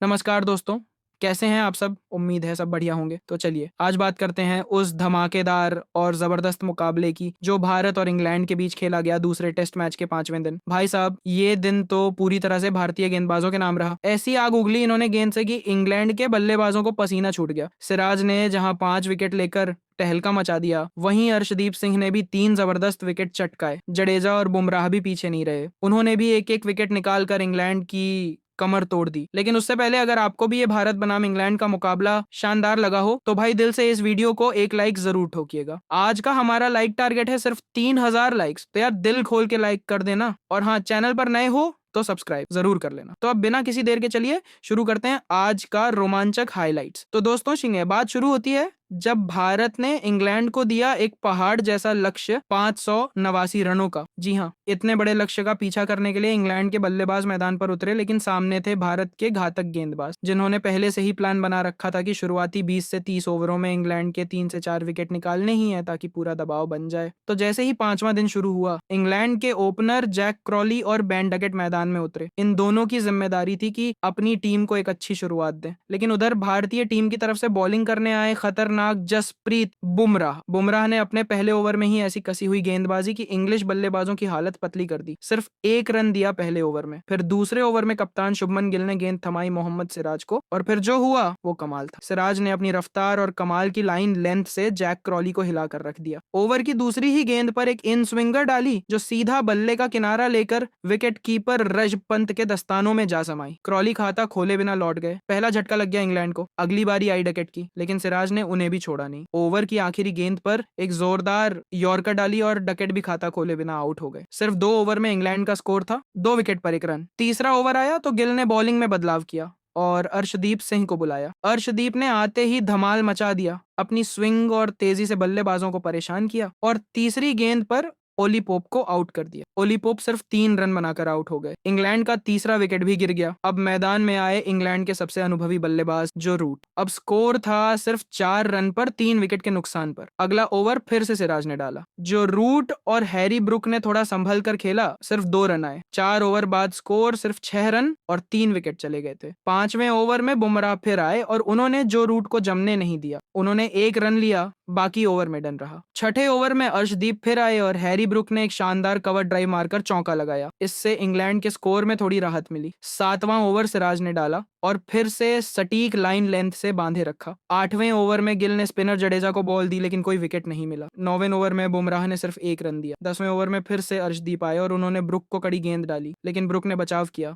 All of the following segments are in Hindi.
नमस्कार दोस्तों, कैसे हैं आप सब? उम्मीद है सब बढ़िया होंगे। तो चलिए आज बात करते हैं उस धमाकेदार और ज़बरदस्त मुकाबले की जो भारत और इंग्लैंड के बीच खेला गया दूसरे टेस्ट मैच के 5वें दिन। भाई साहब, ये दिन तो पूरी तरह से भारतीय गेंदबाजों के नाम रहा। ऐसी आग उगली इन्होंने गेंद से कि इंग्लैंड के बल्लेबाजों को पसीना छूट गया। सिराज ने जहां 5 विकेट लेकर तहलका मचा दिया, वहीं अर्शदीप सिंह ने भी 3 जबरदस्त विकेट चटकाए। जडेजा और बुमराह भी पीछे नहीं रहे, उन्होंने भी एक एक विकेट निकालकर इंग्लैंड की कमर तोड़ दी। लेकिन उससे पहले अगर आपको भी ये भारत बनाम इंग्लैंड का मुकाबला शानदार लगा हो तो भाई दिल से इस वीडियो को एक लाइक जरूर ठोकिएगा। आज का हमारा लाइक टारगेट है सिर्फ 3000 लाइक्स, तो यार दिल खोल के लाइक कर देना। और हाँ, चैनल पर नए हो तो सब्सक्राइब जरूर कर लेना। तो अब बिना किसी देर के चलिए शुरू करते हैं आज का रोमांचक हाइलाइट्स। तो दोस्तों सुनिए, बात शुरू होती है जब भारत ने इंग्लैंड को दिया एक पहाड़ जैसा लक्ष्य 589 रनों का। जी हाँ, इतने बड़े लक्ष्य का पीछा करने के लिए इंग्लैंड के बल्लेबाज मैदान पर उतरे, लेकिन सामने थे भारत के घातक गेंदबाज जिन्होंने पहले से ही प्लान बना रखा था कि शुरुआती 20 से 30 ओवरों में इंग्लैंड के 3 से 4 विकेट निकालने ही है ताकि पूरा दबाव बन जाए। तो जैसे ही 5वां दिन शुरू हुआ, इंग्लैंड के ओपनर जैक क्रॉली और बेन डकेट मैदान में उतरे। इन दोनों की जिम्मेदारी थी कि अपनी टीम को एक अच्छी शुरुआत दें। लेकिन उधर भारतीय टीम की तरफ से बॉलिंग करने आए खतरनाक जसप्रीत बुमराह ने अपने पहले ओवर में ही ऐसी कसी हुई गेंदबाजी की इंग्लिश बल्लेबाजों की हालत पतली कर दी। सिर्फ 1 रन दिया पहले ओवर में। फिर दूसरे ओवर में कप्तान शुभमन गिल ने गेंद थमाई मोहम्मद सिराज को, और फिर जो हुआ वो कमाल था। सिराज ने अपनी रफ्तार और कमाल की लाइन लेंथ से जैक क्रॉली को हिलाकर रख दिया। ओवर की दूसरी ही गेंद पर एक इन स्विंगर डाली जो सीधा बल्ले का किनारा लेकर विकेट कीपर रजब पंत के दस्तानों में जा समाई। क्रॉली खाता खोले बिना लौट गए। पहला झटका लग गया इंग्लैंड को। अगली बारी आई डकेट की, लेकिन सिराज ने उन्हें भी छोड़ा नहीं। ओवर की आखिरी गेंद पर एक जोरदार यॉर्कर डाली और डकेट भी खाता खोले बिना आउट हो गए। सिर्फ 2 ओवर में इंग्लैंड का स्कोर था 2 विकेट पर 1 रन। तीसरा ओवर आया तो गिल ने बॉलिंग में बदलाव किया और अर्शदीप सिंह को बुलाया। अर्शदीप ने आते ही धमाल मचा दिया, अपनी स्विंग और तेजी से बल्लेबाजों को परेशान किया और तीसरी गेंद पर ओली पोप को आउट कर दिया। ओली पोप सिर्फ 3 रन बनाकर आउट हो गए। इंग्लैंड का तीसरा विकेट भी गिर गया। अब मैदान में आए इंग्लैंड के सबसे अनुभवी बल्लेबाज जो रूट। अब स्कोर था सिर्फ 4 रन पर 3 विकेट के नुकसान पर। अगला ओवर फिर से सिराज ने डाला। जो रूट और हैरी ब्रुक ने थोड़ा संभल कर खेला, सिर्फ 2 रन आए। 4 ओवर बाद स्कोर सिर्फ 6 रन और 3 विकेट चले गए थे। 5वें ओवर में बुमराह फिर आए और उन्होंने जो रूट को जमने नहीं दिया। उन्होंने 1 रन लिया, बाकी ओवर में डन रहा। 6ठे ओवर में अर्शदीप फिर आए और हैरी ब्रुक ने एक शानदार कवर ड्राइव मारकर चौका लगाया। इससे इंग्लैंड के स्कोर में थोड़ी राहत मिली। 7वां ओवर सिराज ने डाला और फिर से सटीक लाइन लेंथ से बांधे रखा। 8वें ओवर में गिल ने स्पिनर जडेजा को बॉल दी, लेकिन कोई विकेट नहीं मिला। 9वें ओवर में बुमराह ने सिर्फ 1 रन दिया। 10वें ओवर में फिर से अर्शदीप आए और उन्होंने ब्रुक को कड़ी गेंद डाली, लेकिन ब्रुक ने बचाव किया।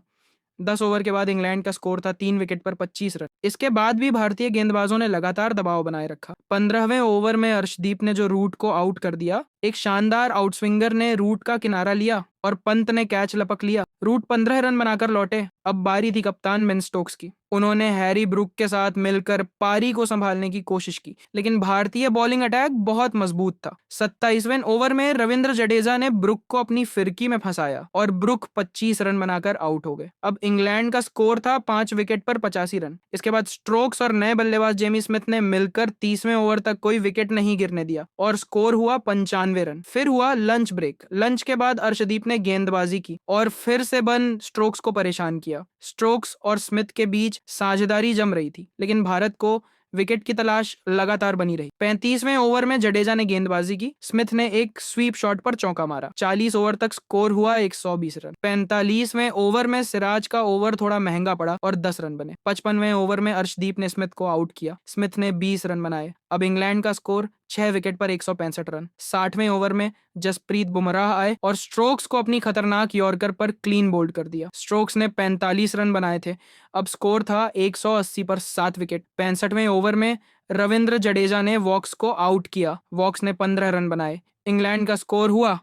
10 ओवर के बाद इंग्लैंड का स्कोर था 3 विकेट पर 25 रन। इसके बाद भी भारतीय गेंदबाजों ने लगातार दबाव बनाए रखा। 15वें ओवर में अर्शदीप ने जो रूट को आउट कर दिया, एक शानदार आउटस्विंगर ने रूट का किनारा लिया और पंत ने कैच लपक लिया। रूट 15 रन बनाकर लौटे। अब बारी थी कप्तान बेन स्टोक्स की। उन्होंने हैरी ब्रुक के साथ मिलकर पारी को संभालने की कोशिश की, लेकिन भारतीय बॉलिंग अटैक बहुत मजबूत था। 27वें ओवर में रविंद्र जडेजा ने ब्रुक को अपनी फिरकी में फंसाया और ब्रुक 25 रन बनाकर आउट हो गए। अब इंग्लैंड का स्कोर था 5 विकेट पर 85 रन। इसके बाद स्ट्रोक्स और नए बल्लेबाज जेमी स्मिथ ने मिलकर 30वें ओवर तक कोई विकेट नहीं गिरने दिया और स्कोर हुआ 95 रन। फिर हुआ लंच ब्रेक। लंच के बाद अर्शदीप ने गेंदबाजी की और फिर से बन स्ट्रोक्स को परेशान किया। स्ट्रोक्स और स्मिथ के बीच साझेदारी जम रही थी, लेकिन भारत को विकेट की तलाश लगातार बनी रही। 35वें ओवर में जडेजा ने गेंदबाजी की। स्मिथ ने एक स्वीप शॉट पर चौका मारा। 40 ओवर तक स्कोर हुआ 120 रन। 45वें ओवर में सिराज का ओवर थोड़ा महंगा पड़ा और 10 रन बने। 55वें ओवर में अर्शदीप ने स्मिथ को आउट किया। स्मिथ ने 20 रन बनाए। अब इंग्लैंड का स्कोर 6 विकेट पर 165 रन। 60वें ओवर में जसप्रीत बुमराह आए और स्ट्रोक्स को अपनी खतरनाक यॉर्कर पर क्लीन बोल्ड कर दिया। स्ट्रोक्स ने 45 रन बनाए थे। अब स्कोर था 180 पर 7 विकेट। 65वें ओवर में रविंद्र जडेजा ने वॉक्स को आउट किया। वॉक्स ने 15 रन बनाए। इंग्लैंड का स्कोर हुआ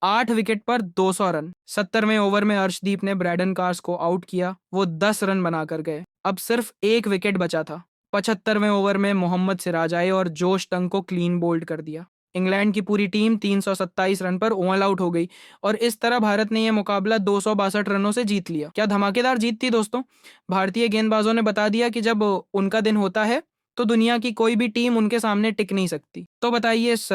8 विकेट पर 200 रन। 70वें ओवर में अर्शदीप ने ब्रैडन कार्स को आउट किया। वो 10 रन बनाकर गए। अब सिर्फ 1 विकेट बचा था। 75वें ओवर में मोहम्मद सिराज आए और जोश टंग को क्लीन बोल्ड कर दिया। इंग्लैंड की पूरी टीम 327 रन पर ऑल आउट हो गई और इस तरह भारत ने यह मुकाबला 262 रनों से जीत लिया। क्या धमाकेदार जीत थी दोस्तों। भारतीय गेंदबाजों ने बता दिया कि जब उनका दिन होता है तो दुनिया की कोई भी टीम उनके सामने टिक नहीं सकती। तो बताइए इस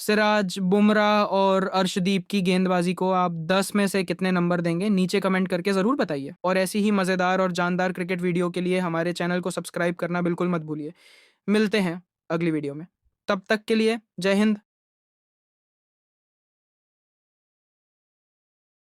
सिराज, बुमराह और अर्शदीप की गेंदबाजी को आप 10 में से कितने नंबर देंगे? नीचे कमेंट करके ज़रूर बताइए। और ऐसी ही मज़ेदार और जानदार क्रिकेट वीडियो के लिए हमारे चैनल को सब्सक्राइब करना बिल्कुल मत भूलिए। मिलते हैं अगली वीडियो में। तब तक के लिए जय हिंद।